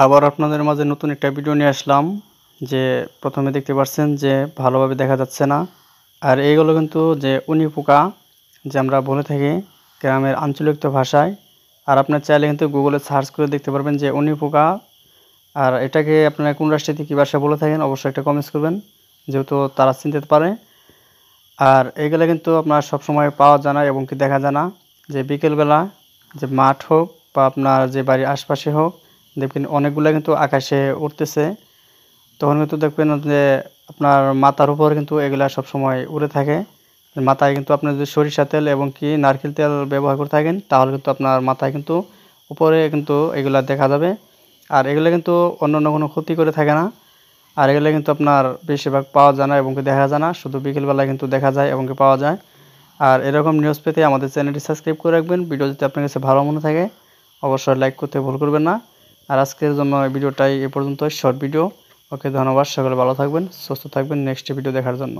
আবার আপনাদের মাঝে নতুন একটা ভিডিও নিয়ে আসলাম। যে প্রথমে দেখতে পাচ্ছেন যে ভালোভাবে দেখা যাচ্ছে না। আর এইগুলো কিন্তু যে উনি পোকা, যে আমরা বলে থাকি গ্রামের আঞ্চলিক ভাষায়। আর আপনার চাইলে কিন্তু গুগলে সার্চ করে দেখতে পারবেন যে উনি পোকা। আর এটাকে আপনারা কোন রাষ্ট্রে কী ভাষায় বলে থাকেন অবশ্যই একটা কমেন্টস করবেন, যেহেতু তারা চিনতে পারে। আর এইগুলো কিন্তু আপনার সবসময় পাওয়া যায় না এবং কি দেখা যায় না। যে বিকেলবেলা যে মাঠ হোক বা আপনার যে বাড়ির আশপাশে হোক, দেখবেন অনেকগুলো কিন্তু আকাশে উড়তেছে। তখন কিন্তু দেখবেন যে আপনার মাথার উপর কিন্তু এগুলা সবসময় উড়ে থাকে। মাথায় কিন্তু আপনার যদি সরিষা তেল এবং কি নারকেল তেল ব্যবহার করে থাকেন, তাহলে কিন্তু আপনার মাথায় কিন্তু উপরে কিন্তু এগুলা দেখা যাবে। আর এগুলো কিন্তু অন্য কোনো ক্ষতি করে থাকে না। আর এগুলো কিন্তু আপনার বেশিরভাগ পাওয়া যায় না এবং কি দেখা যায় না, শুধু বিকেলবেলায় কিন্তু দেখা যায় এবং কি পাওয়া যায়। আর এরকম নিউজ পেতে আমাদের চ্যানেলটি সাবস্ক্রাইব করে রাখবেন। ভিডিও যদি আপনার কাছে ভালো মনে থাকে অবশ্যই লাইক করতে ভুল করবেন না। আর আজকের জন্য এই ভিডিওটাই এ পর্যন্ত, শর্ট ভিডিও। ওকে, ধন্যবাদ। সকলে ভালো থাকবেন, সুস্থ থাকবেন নেক্সট ভিডিও দেখার জন্য।